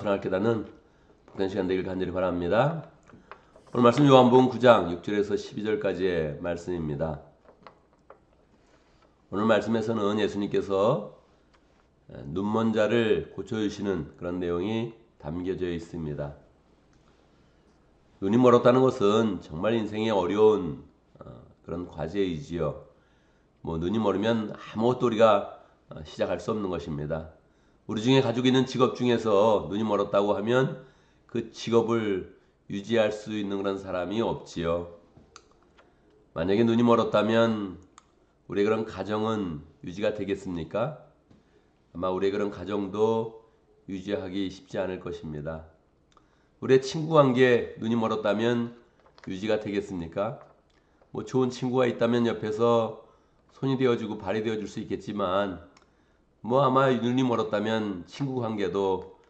하나님께 다는 복된 시간 되길 간절히 바랍니다. 오늘 말씀 요한복음 9장 6절에서 12절까지의 말씀입니다. 오늘 말씀에서는 예수님께서 눈먼 자를 고쳐주시는 그런 내용이 담겨져 있습니다. 눈이 멀었다는 것은 정말 인생의 어려운 그런 과제이지요. 눈이 멀으면 아무것도 우리가 시작할 수 없는 것입니다. 우리 중에 가지고 있는 직업 중에서 눈이 멀었다고 하면 그 직업을 유지할 수 있는 그런 사람이 없지요. 만약에 눈이 멀었다면 우리의 그런 가정은 유지가 되겠습니까? 아마 우리의 그런 가정도 유지하기 쉽지 않을 것입니다. 우리의 친구 관계 눈이 멀었다면 유지가 되겠습니까? 좋은 친구가 있다면 옆에서 손이 되어주고 발이 되어줄 수 있겠지만 아마 눈이 멀었다면 친구 관계도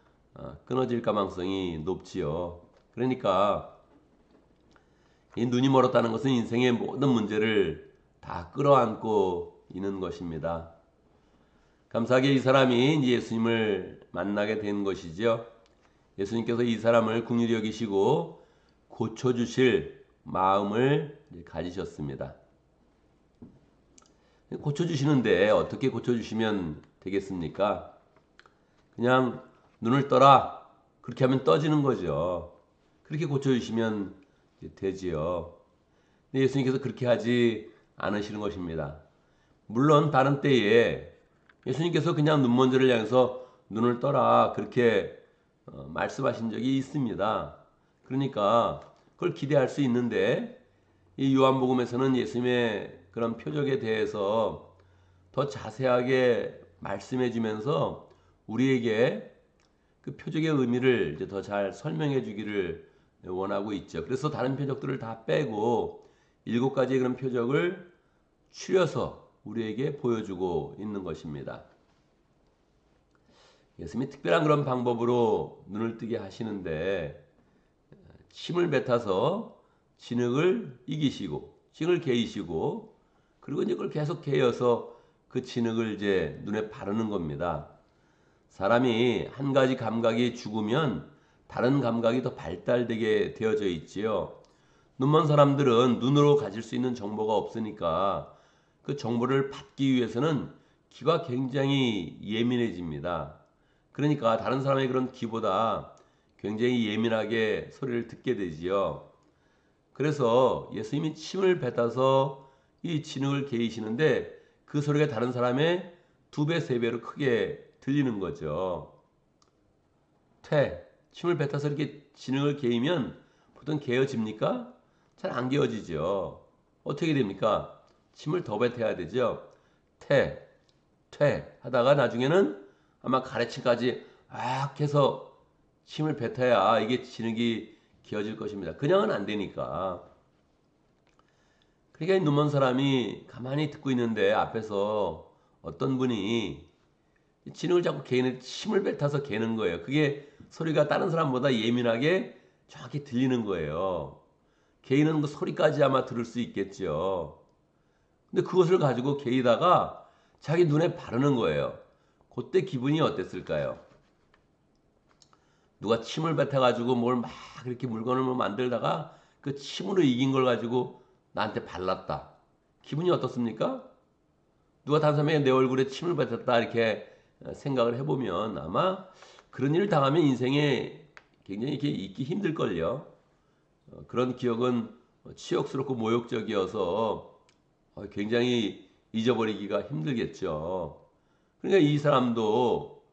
끊어질 가망성이 높지요. 그러니까 이 눈이 멀었다는 것은 인생의 모든 문제를 다 끌어안고 있는 것입니다. 감사하게 이 사람이 예수님을 만나게 된 것이죠. 예수님께서 이 사람을 긍휼히 여기시고 고쳐주실 마음을 가지셨습니다. 고쳐주시는데 어떻게 고쳐주시면 되겠습니까? 그냥 눈을 떠라 그렇게 하면 떠지는 거죠. 그렇게 고쳐주시면 되지요. 근데 예수님께서 그렇게 하지 않으시는 것입니다. 물론 다른 때에 예수님께서 그냥 눈먼 자를 향해서 눈을 떠라 그렇게 말씀하신 적이 있습니다. 그러니까 그걸 기대할 수 있는데 이 요한복음에서는 예수님의 그런 표적에 대해서 더 자세하게 말씀해 주면서 우리에게 그 표적의 의미를 이제 더 잘 설명해 주기를 원하고 있죠. 그래서 다른 표적들을 다 빼고 7가지의 그런 표적을 추려서 우리에게 보여주고 있는 것입니다. 예수님이 특별한 그런 방법으로 눈을 뜨게 하시는데 침을 뱉어서 진흙을 이기시고 진흙을 개이시고 그리고 이제 그걸 계속 개어서 그 진흙을 이제 눈에 바르는 겁니다. 사람이 한 가지 감각이 죽으면 다른 감각이 더 발달되게 되어져 있지요. 눈먼 사람들은 눈으로 가질 수 있는 정보가 없으니까 그 정보를 받기 위해서는 귀가 굉장히 예민해집니다. 그러니까 다른 사람의 그런 귀보다 굉장히 예민하게 소리를 듣게 되지요. 그래서 예수님이 침을 뱉어서 이 진흙을 개이시는데 그 소리가 다른 사람의 2배, 3배로 크게 들리는 거죠. 침을 뱉어서 이렇게 진흙을 개이면 보통 개어집니까? 잘 안 개어지죠. 어떻게 됩니까? 침을 더 뱉어야 되죠. 하다가 나중에는 아마 가래침까지 해서 침을 뱉어야 이게 진흙이 개어질 것입니다. 그냥은 안 되니까. 그러니까 이 눈먼 사람이 가만히 듣고 있는데 앞에서 어떤 분이 진흙을 자꾸 개는 침을 뱉어서 개는 거예요. 그게 소리가 다른 사람보다 예민하게 정확히 들리는 거예요. 개이는 그 소리까지 아마 들을 수 있겠죠. 근데 그것을 가지고 개이다가 자기 눈에 바르는 거예요. 그때 기분이 어땠을까요? 누가 침을 뱉어가지고 뭘 막 이렇게 물건을 만들다가 그 침으로 이긴 걸 가지고 나한테 발랐다. 기분이 어떻습니까? 누가 다른 사람에게 내 얼굴에 침을 뱉었다 이렇게 생각을 해보면 아마 그런 일을 당하면 인생에 굉장히 이렇게 잊기 힘들걸요. 그런 기억은 치욕스럽고 모욕적이어서 굉장히 잊어버리기가 힘들겠죠. 그러니까 이 사람도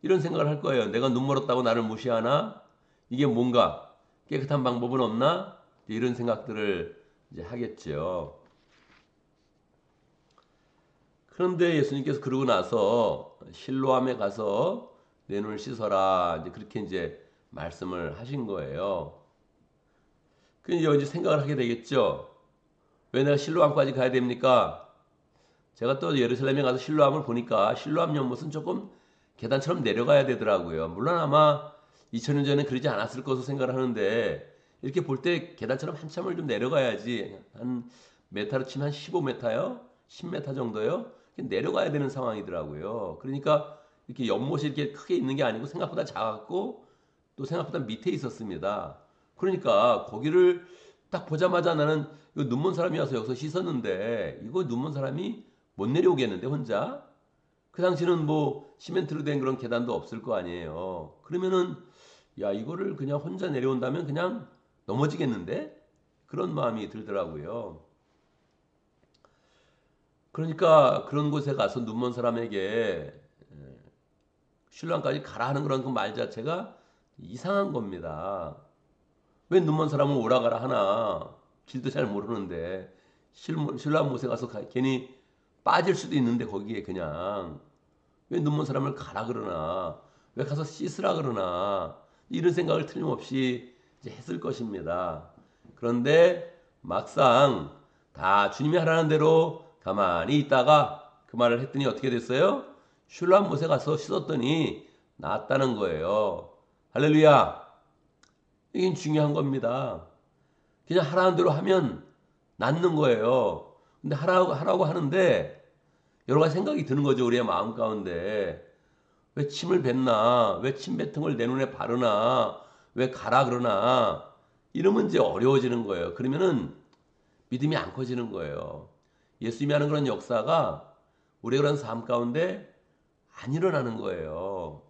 이런 생각을 할 거예요. 내가 눈 멀었다고 나를 무시하나? 이게 뭔가 깨끗한 방법은 없나? 이런 생각들을 이제 하겠죠. 그런데 예수님께서 그러고 나서 실로암에 가서 내 눈을 씻어라. 이제 그렇게 이제 말씀을 하신 거예요. 그래서 이제 생각을 하게 되겠죠. 왜 내가 실로암까지 가야 됩니까? 제가 또 예루살렘에 가서 실로암을 보니까 실로암 연못은 조금 계단처럼 내려가야 되더라고요. 물론 아마 2000년 전에 그러지 않았을 것으로 생각을 하는데 이렇게 볼 때 계단처럼 한참을 좀 내려가야지 한 메타로 치면 한 15m요? 10m 정도요? 내려가야 되는 상황이더라고요. 그러니까 이렇게 연못이 이렇게 크게 있는 게 아니고 생각보다 작았고 또 생각보다 밑에 있었습니다. 그러니까 거기를 딱 보자마자 나는 이거 눈먼 사람이 와서 여기서 씻었는데 이거 눈먼 사람이 못 내려오겠는데 혼자? 그 당시는 뭐 시멘트로 된 그런 계단도 없을 거 아니에요. 그러면은 야 이거를 그냥 혼자 내려온다면 그냥 넘어지겠는데? 그런 마음이 들더라고요. 그러니까 그런 곳에 가서 눈먼 사람에게 신랑까지 가라 하는 그런 그 말 자체가 이상한 겁니다. 왜 눈먼 사람은 오라 가라 하나? 길도 잘 모르는데 신랑 못에 가서 괜히 빠질 수도 있는데 거기에 그냥 왜 눈먼 사람을 가라 그러나? 왜 가서 씻으라 그러나? 이런 생각을 틀림없이 이제 했을 것입니다. 그런데 막상 다 주님이 하라는 대로 가만히 있다가 그 말을 했더니 어떻게 됐어요? 슐람못에 가서 씻었더니 낫다는 거예요. 할렐루야! 이게 중요한 겁니다. 그냥 하라는 대로 하면 낫는 거예요. 근데 하라고 하는데 여러 가지 생각이 드는 거죠. 우리의 마음 가운데. 왜 침을 뱉나? 왜 침 뱉은 걸 내 눈에 바르나? 왜 가라 그러나? 이러면 이제 어려워지는 거예요. 그러면은 믿음이 안 커지는 거예요. 예수님이 하는 그런 역사가 우리의 그런 삶 가운데 안 일어나는 거예요.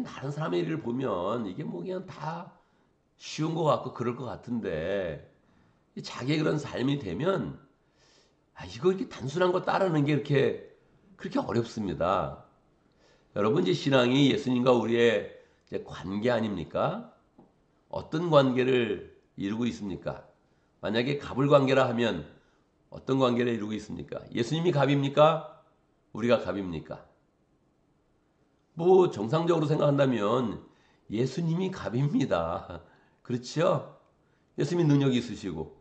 다른 사람의 일을 보면 이게 뭐 그냥 다 쉬운 것 같고 그럴 것 같은데 자기의 그런 삶이 되면 이거 이렇게 단순한 거 따르는 게 그렇게 어렵습니다. 여러분 이제 신앙이 예수님과 우리의 이제 관계 아닙니까? 어떤 관계를 이루고 있습니까? 만약에 갑을 관계라 하면 어떤 관계를 이루고 있습니까? 예수님이 갑입니까? 우리가 갑입니까? 뭐 정상적으로 생각한다면 예수님이 갑입니다. 그렇죠? 예수님이 능력이 있으시고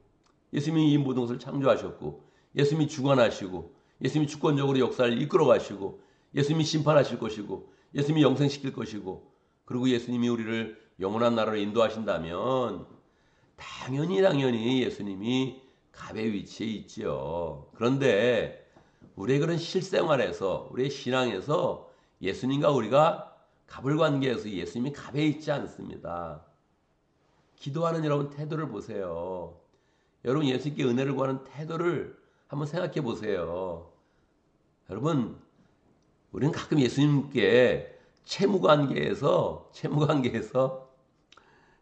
예수님이 이 모든 것을 창조하셨고 예수님이 주관하시고 예수님이 주권적으로 역사를 이끌어 가시고 예수님이 심판하실 것이고 예수님이 영생시킬 것이고 그리고 예수님이 우리를 영원한 나라로 인도하신다면 당연히 예수님이 갑의 위치에 있지요. 그런데 우리의 그런 실생활에서 우리의 신앙에서 예수님과 우리가 갑을 관계에서 예수님이 갑에 있지 않습니다. 기도하는 여러분 태도를 보세요. 여러분 예수님께 은혜를 구하는 태도를 한번 생각해 보세요. 여러분 우리는 가끔 예수님께 채무관계에서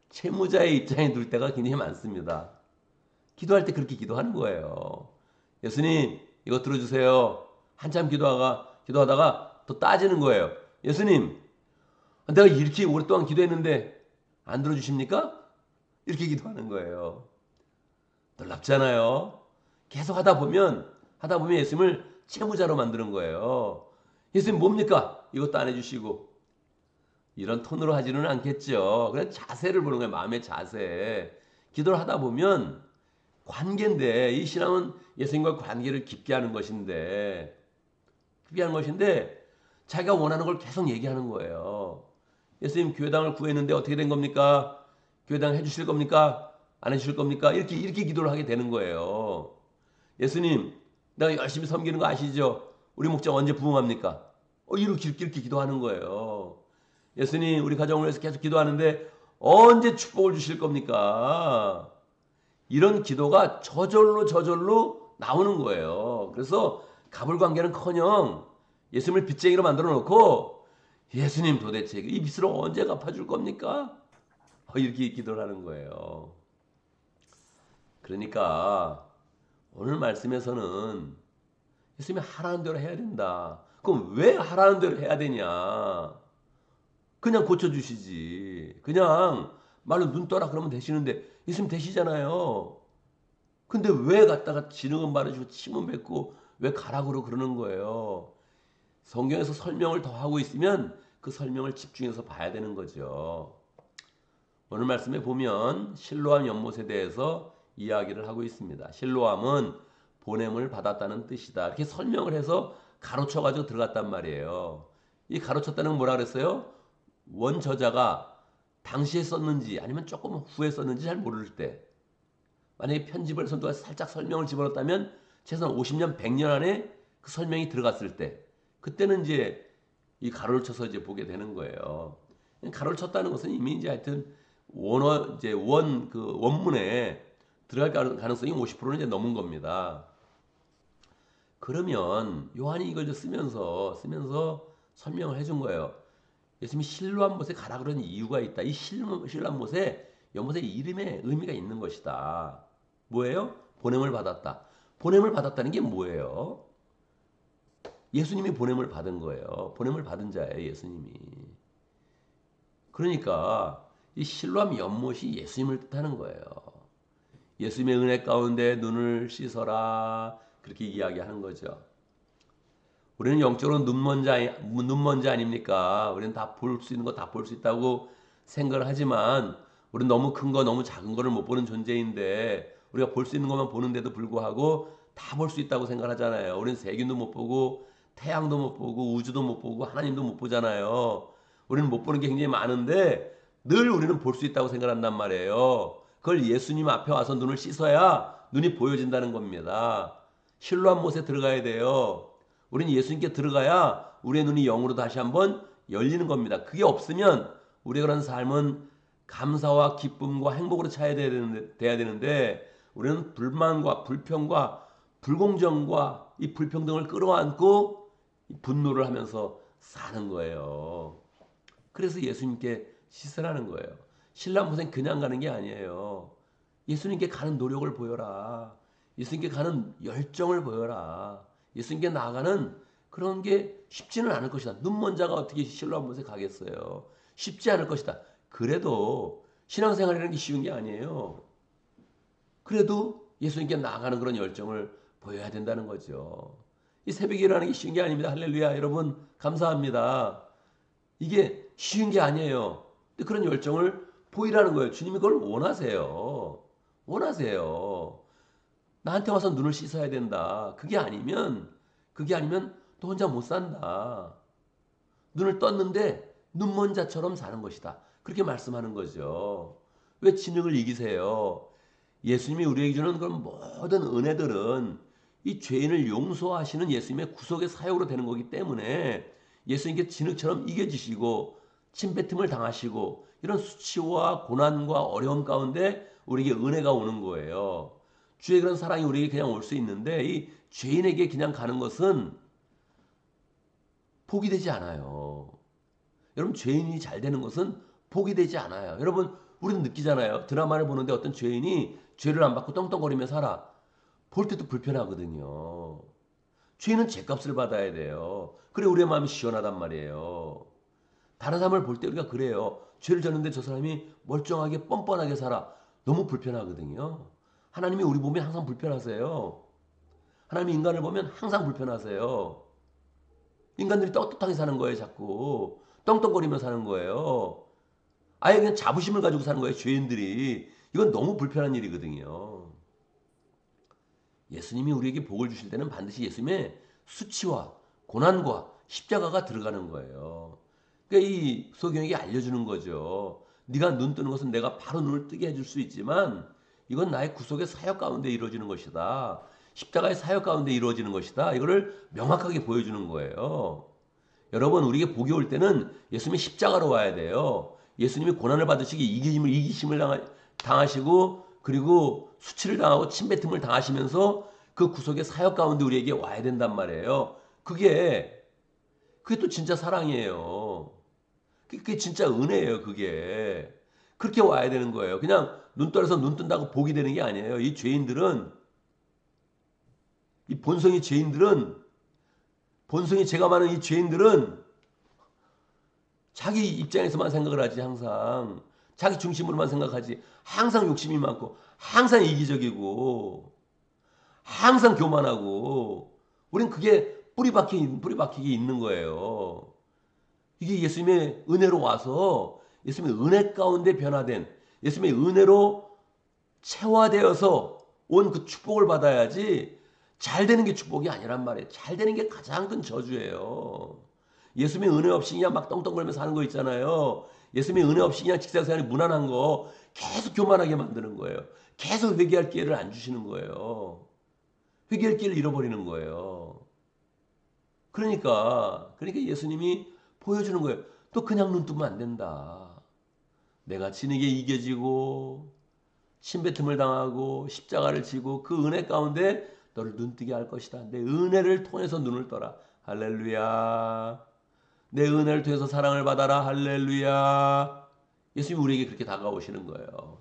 채무자의 입장에 둘 때가 굉장히 많습니다. 기도할 때 그렇게 기도하는 거예요. 예수님 이거 들어주세요. 한참 기도하다가 또 따지는 거예요. 예수님 내가 이렇게 오랫동안 기도했는데 안 들어주십니까? 이렇게 기도하는 거예요. 놀랍잖아요. 계속 하다 보면 예수님을 채무자로 만드는 거예요. 예수님 뭡니까? 이것도 안 해주시고 이런 톤으로 하지는 않겠죠. 그냥 자세를 보는 거예요. 마음의 자세. 기도를 하다 보면 관계인데 이 신앙은 예수님과 관계를 깊게 하는 것인데 자기가 원하는 걸 계속 얘기하는 거예요. 예수님 교회당을 구했는데 어떻게 된 겁니까? 교회당 해주실 겁니까? 안 해주실 겁니까? 이렇게 기도를 하게 되는 거예요. 예수님 내가 열심히 섬기는 거 아시죠? 우리 목장 언제 부흥합니까? 이렇게 기도하는 거예요. 예수님 우리 가정을 위해서 계속 기도하는데 언제 축복을 주실 겁니까? 이런 기도가 저절로 나오는 거예요. 그래서 갑을 관계는커녕 예수님을 빚쟁이로 만들어 놓고 예수님 도대체 이 빚을 언제 갚아줄 겁니까? 이렇게 기도를 하는 거예요. 그러니까 오늘 말씀에서는 예수님이 하라는 대로 해야 된다. 그럼 왜 하라는 대로 해야 되냐? 그냥 고쳐주시지. 그냥 말로 눈 떠라 그러면 되시는데 예수님 되시잖아요. 근데 왜 갖다가 지능은 바르시고 침은 뱉고 왜 가라고 그러는 거예요. 성경에서 설명을 더 하고 있으면 그 설명을 집중해서 봐야 되는 거죠. 오늘 말씀에 보면 실로암 연못에 대해서 이야기를 하고 있습니다. 실로암은 보냄을 받았다는 뜻이다. 이렇게 설명을 해서 가로쳐가지고 들어갔단 말이에요. 이 가로쳤다는 건 뭐라 그랬어요? 원저자가 당시에 썼는지 아니면 조금 후에 썼는지 잘 모를 때 만약에 편집을 해서 누가 살짝 설명을 집어넣었다면 최소한 50년, 100년 안에 그 설명이 들어갔을 때 그때는 이제 이 가로를 쳐서 이제 보게 되는 거예요. 가로를 쳤다는 것은 이미 이제 하여튼 원어 이제 원 그 원문에 들어갈 가능성이 50%는 이제 넘은 겁니다. 그러면 요한이 이걸 이제 쓰면서 설명을 해준 거예요. 예수님이 실로암못에 가라 그런 이유가 있다. 이 실로암못에 연못의 이름에 의미가 있는 것이다. 뭐예요? 보냄을 받았다. 보냄을 받았다는 게 뭐예요? 예수님이 보냄을 받은 거예요. 보냄을 받은 자예요, 예수님이. 그러니까 이 실로암 연못이 예수님을 뜻하는 거예요. 예수님의 은혜 가운데 눈을 씻어라. 그렇게 이야기하는 거죠. 우리는 영적으로 눈먼 자 아닙니까? 우리는 다 볼 수 있는 거 다 볼 수 있다고 생각을 하지만 우리는 너무 큰 거, 너무 작은 거를 못 보는 존재인데 우리가 볼 수 있는 것만 보는데도 불구하고 다 볼 수 있다고 생각하잖아요. 우리는 세균도 못 보고 태양도 못 보고 우주도 못 보고 하나님도 못 보잖아요. 우리는 못 보는 게 굉장히 많은데 늘 우리는 볼 수 있다고 생각한단 말이에요. 그걸 예수님 앞에 와서 눈을 씻어야 눈이 보여진다는 겁니다. 실로암 못에 들어가야 돼요. 우리는 예수님께 들어가야 우리의 눈이 영으로 다시 한번 열리는 겁니다. 그게 없으면 우리의 그런 삶은 감사와 기쁨과 행복으로 차야 돼야 되는데 우리는 불만과 불평과 불공정과 이 불평등을 끌어안고 분노를 하면서 사는 거예요. 그래서 예수님께 씻으라는 거예요. 신랑무생 그냥 가는 게 아니에요. 예수님께 가는 노력을 보여라. 예수님께 가는 열정을 보여라. 예수님께 나아가는 그런 게 쉽지는 않을 것이다. 눈먼 자가 어떻게 실로암못에 가겠어요. 쉽지 않을 것이다. 그래도 신앙생활이라는 게 쉬운 게 아니에요. 그래도 예수님께 나아가는 그런 열정을 보여야 된다는 거죠. 이 새벽에 일어나는 게 쉬운 게 아닙니다. 할렐루야. 여러분 감사합니다. 이게 쉬운 게 아니에요. 근데 그런 열정을 보이라는 거예요. 주님이 그걸 원하세요. 원하세요. 나한테 와서 눈을 씻어야 된다. 그게 아니면 또 혼자 못 산다. 눈을 떴는데 눈먼 자처럼 사는 것이다. 그렇게 말씀하는 거죠. 왜 진흙을 이기세요? 예수님이 우리에게 주는 그런 모든 은혜들은 이 죄인을 용서하시는 예수님의 구속의 사역으로 되는 거기 때문에 예수님께 진흙처럼 이겨지시고 침뱉음을 당하시고 이런 수치와 고난과 어려움 가운데 우리에게 은혜가 오는 거예요. 주의 그런 사랑이 우리에게 그냥 올 수 있는데 이 죄인에게 그냥 가는 것은 복이 되지 않아요. 여러분 죄인이 잘 되는 것은 복이 되지 않아요. 여러분 우리는 느끼잖아요. 드라마를 보는데 어떤 죄인이 죄를 안 받고 떵떵거리며 살아. 볼 때도 불편하거든요. 죄인은 죄값을 받아야 돼요. 그래 우리의 마음이 시원하단 말이에요. 다른 사람을 볼 때 우리가 그래요. 죄를 졌는데 저 사람이 멀쩡하게 뻔뻔하게 살아. 너무 불편하거든요. 하나님이 우리 보면 항상 불편하세요. 하나님이 인간을 보면 항상 불편하세요. 인간들이 떳떳하게 사는 거예요. 자꾸 떵떵거리며 사는 거예요. 아예 그냥 자부심을 가지고 사는 거예요. 죄인들이. 이건 너무 불편한 일이거든요. 예수님이 우리에게 복을 주실 때는 반드시 예수님의 수치와 고난과 십자가가 들어가는 거예요. 그러니까 이 소경에게 알려주는 거죠. 네가 눈 뜨는 것은 내가 바로 눈을 뜨게 해줄 수 있지만 이건 나의 구속의 사역 가운데 이루어지는 것이다. 십자가의 사역 가운데 이루어지는 것이다. 이거를 명확하게 보여주는 거예요. 여러분 우리에게 복이 올 때는 예수님이 십자가로 와야 돼요. 예수님이 고난을 받으시기 이기심을 당하시고 그리고 수치를 당하고 침뱉음을 당하시면서 그 구속의 사역 가운데 우리에게 와야 된단 말이에요. 그게 또 진짜 사랑이에요. 그게 진짜 은혜예요. 그게 그렇게 와야 되는 거예요. 그냥 눈 떨어서 눈 뜬다고 복이 되는 게 아니에요. 이 죄인들은 이 본성이 죄가 많은 이 죄인들은 자기 입장에서만 생각을 하지 항상 자기 중심으로만 생각하지 항상 욕심이 많고 항상 이기적이고 항상 교만하고 우린 그게 뿌리박히게 있는 거예요. 이게 예수님의 은혜로 와서 예수님의 은혜 가운데 변화된 예수님의 은혜로 체화되어서 온 그 축복을 받아야지 잘 되는 게 축복이 아니란 말이에요. 잘 되는 게 가장 큰 저주예요. 예수님의 은혜 없이 그냥 막 떵떵거리면서 사는 거 있잖아요. 예수님의 은혜 없이 그냥 직장생활이 무난한 거 계속 교만하게 만드는 거예요. 계속 회개할 기회를 안 주시는 거예요. 회개할 기회를 잃어버리는 거예요. 그러니까 예수님이 보여주는 거예요. 또 그냥 눈 뜨면 안 된다. 내가 진에게 이겨지고 침뱉음을 당하고 십자가를 지고 그 은혜 가운데 너를 눈뜨게 할 것이다. 내 은혜를 통해서 눈을 떠라. 할렐루야. 내 은혜를 통해서 사랑을 받아라. 할렐루야. 예수님이 우리에게 그렇게 다가오시는 거예요.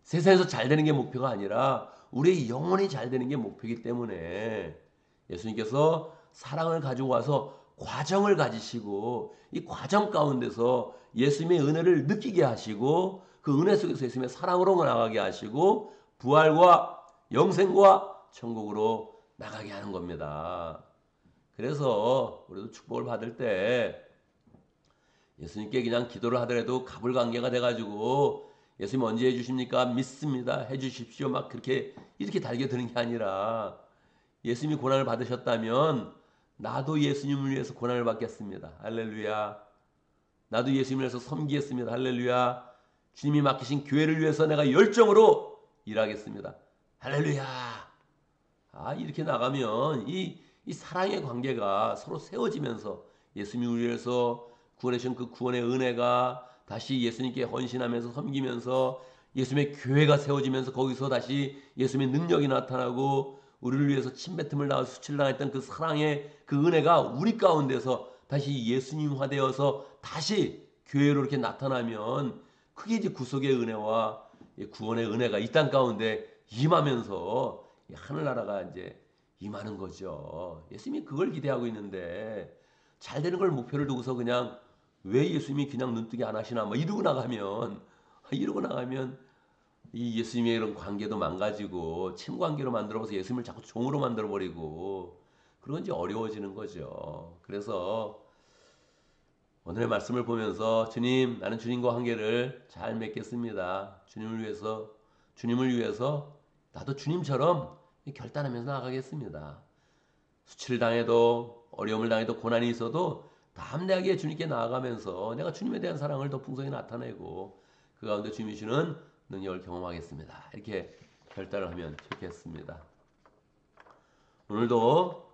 세상에서 잘 되는 게 목표가 아니라 우리의 영혼이 잘 되는 게 목표이기 때문에 예수님께서 사랑을 가지고 와서 과정을 가지시고 이 과정 가운데서 예수님의 은혜를 느끼게 하시고 그 은혜 속에서 예수님의 사랑으로 나가게 하시고 부활과 영생과 천국으로 나가게 하는 겁니다. 그래서 우리도 축복을 받을 때 예수님께 그냥 기도를 하더라도 가불관계가 돼가지고 예수님 언제 해주십니까? 믿습니다. 해주십시오. 막 그렇게 이렇게 달겨드는 게 아니라 예수님이 고난을 받으셨다면 나도 예수님을 위해서 고난을 받겠습니다. 할렐루야. 나도 예수님을 위해서 섬기겠습니다. 할렐루야. 주님이 맡기신 교회를 위해서 내가 열정으로 일하겠습니다. 할렐루야. 이렇게 나가면 이 사랑의 관계가 서로 세워지면서 예수님이 우리를 위해서 구원해 주신 그 구원의 은혜가 다시 예수님께 헌신하면서 섬기면서 예수님의 교회가 세워지면서 거기서 다시 예수님의 능력이 나타나고 우리를 위해서 침뱉음을 당하고 수치를 당했던 그 사랑의 그 은혜가 우리 가운데서 다시 예수님화되어서 다시 교회로 이렇게 나타나면 그게 이제 구속의 은혜와 구원의 은혜가 이 땅 가운데 임하면서 하늘나라가 이제 임하는 거죠. 예수님이 그걸 기대하고 있는데 잘 되는 걸 목표를 두고서 그냥 왜 예수님이 그냥 눈뜨게 안 하시나 뭐 이러고 나가면 이 예수님의 이런 관계도 망가지고 친관계로 만들어서 예수님을 자꾸 종으로 만들어버리고 그런 이제 어려워지는 거죠. 그래서 오늘의 말씀을 보면서 주님, 나는 주님과 관계를 잘 맺겠습니다. 주님을 위해서 나도 주님처럼 결단하면서 나가겠습니다. 수치를 당해도 어려움을 당해도 고난이 있어도 담대하게 주님께 나아가면서 내가 주님에 대한 사랑을 더 풍성히 나타내고 그 가운데 주님이 주는 능력을 경험하겠습니다. 이렇게 결단을 하면 좋겠습니다. 오늘도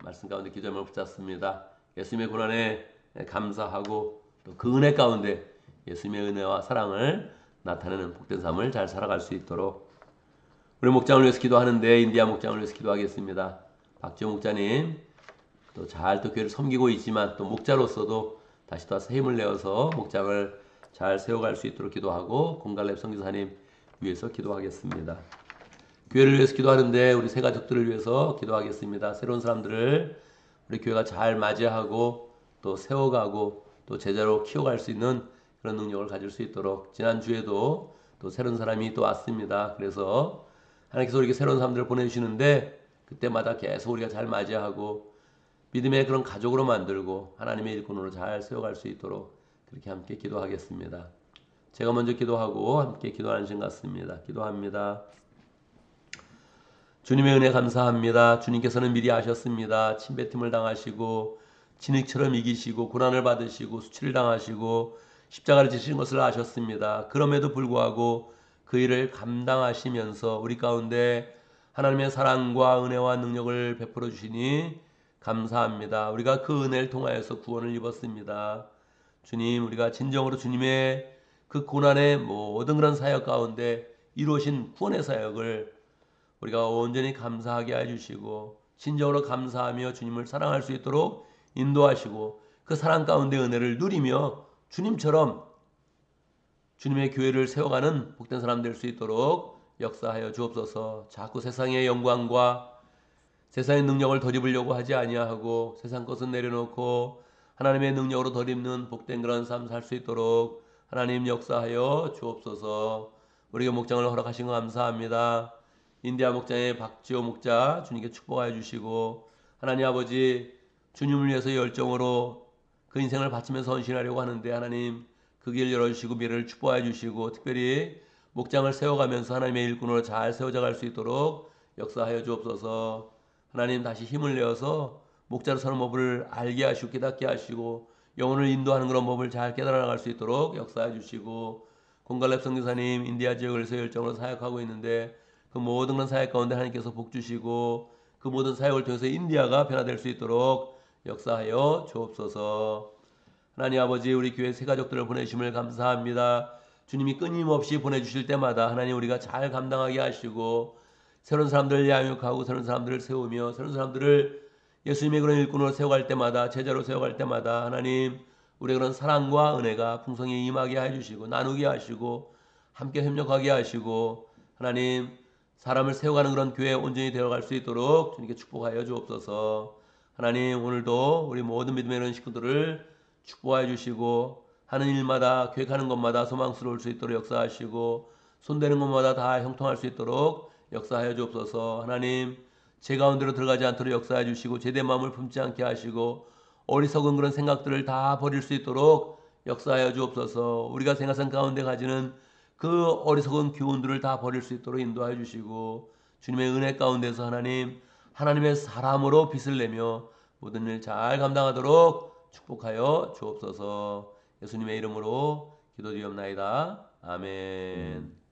말씀 가운데 기도함을 붙잡습니다. 예수님의 고난에 감사하고 또 그 은혜 가운데 예수님의 은혜와 사랑을 나타내는 복된 삶을 잘 살아갈 수 있도록 우리 목장을 위해서 기도하는데 인디아 목장을 위해서 기도하겠습니다. 박지호 목자님 또 잘 또 교회를 섬기고 있지만 또 목자로서도 다시 또 힘을 내어서 목장을 잘 세워갈 수 있도록 기도하고 공갈렙 선교사님 위해서 기도하겠습니다. 교회를 위해서 기도하는데 우리 새 가족들을 위해서 기도하겠습니다. 새로운 사람들을 우리 교회가 잘 맞이하고 또 세워가고 또 제자로 키워갈 수 있는 그런 능력을 가질 수 있도록 지난주에도 또 새로운 사람이 또 왔습니다. 그래서 하나님께서 우리에게 새로운 사람들을 보내주시는데 그때마다 계속 우리가 잘 맞이하고 믿음의 그런 가족으로 만들고 하나님의 일꾼으로 잘 세워갈 수 있도록 그렇게 함께 기도하겠습니다. 제가 먼저 기도하고 함께 기도하는 시간 같습니다. 기도합니다. 주님의 은혜 감사합니다. 주님께서는 미리 아셨습니다. 침뱉음을 당하시고 진흙처럼 이기시고 고난을 받으시고 수치를 당하시고 십자가를 지신 것을 아셨습니다. 그럼에도 불구하고 그 일을 감당하시면서 우리 가운데 하나님의 사랑과 은혜와 능력을 베풀어 주시니 감사합니다. 우리가 그 은혜를 통하여서 구원을 입었습니다. 주님, 우리가 진정으로 주님의 그 고난의 모든 그런 사역 가운데 이루어진 구원의 사역을 우리가 온전히 감사하게 해주시고 진정으로 감사하며 주님을 사랑할 수 있도록 인도하시고 그 사랑 가운데 은혜를 누리며 주님처럼 주님의 교회를 세워가는 복된 사람 될 수 있도록 역사하여 주옵소서. 자꾸 세상의 영광과 세상의 능력을 덧입으려고 하지 아니하고 세상 것은 내려놓고 하나님의 능력으로 덧입는 복된 그런 삶 살 수 있도록 하나님 역사하여 주옵소서. 우리에게 목장을 허락하신 거 감사합니다. 인디아 목장의 박지호 목자 주님께 축복하여 주시고 하나님 아버지 주님을 위해서 열정으로 그 인생을 바치면서 헌신하려고 하는데 하나님 그 길 열어주시고 미래를 축복하여 주시고 특별히 목장을 세워가면서 하나님의 일꾼으로 잘 세워져갈 수 있도록 역사하여 주옵소서. 하나님 다시 힘을 내어서 목자로 사는 법을 알게 하시고 깨닫게 하시고 영혼을 인도하는 그런 법을 잘 깨달아 나갈 수 있도록 역사해 주시고 공갈렙 선교사님 인디아 지역에서 열정으로 사역하고 있는데 그 모든 그런 사역 가운데 하나님께서 복 주시고 그 모든 사역을 통해서 인디아가 변화될 수 있도록 역사하여 주옵소서. 하나님 아버지, 우리 교회 새 가족들을 보내주심을 감사합니다. 주님이 끊임없이 보내주실 때마다 하나님 우리가 잘 감당하게 하시고 새로운 사람들을 양육하고 새로운 사람들을 세우며 새로운 사람들을 예수님의 그런 일꾼으로 세워갈 때마다, 제자로 세워갈 때마다 하나님 우리의 그런 사랑과 은혜가 풍성히 임하게 해주시고 나누게 하시고 함께 협력하게 하시고 하나님 사람을 세워가는 그런 교회에 온전히 되어갈 수 있도록 주님께 축복하여 주옵소서. 하나님 오늘도 우리 모든 믿음의 이런 식구들을 축복하여 주시고 하는 일마다 계획하는 것마다 소망스러울 수 있도록 역사하시고 손대는 것마다 다 형통할 수 있도록 역사하여 주옵소서. 하나님 제 가운데로 들어가지 않도록 역사해 주시고 제대 마음을 품지 않게 하시고 어리석은 그런 생각들을 다 버릴 수 있도록 역사하여 주옵소서. 우리가 생활상 가운데 가지는 그 어리석은 교훈들을 다 버릴 수 있도록 인도하여 주시고 주님의 은혜 가운데서 하나님의 사람으로 빛을 내며 모든 일 잘 감당하도록 축복하여 주옵소서. 예수님의 이름으로 기도드리옵나이다. 아멘.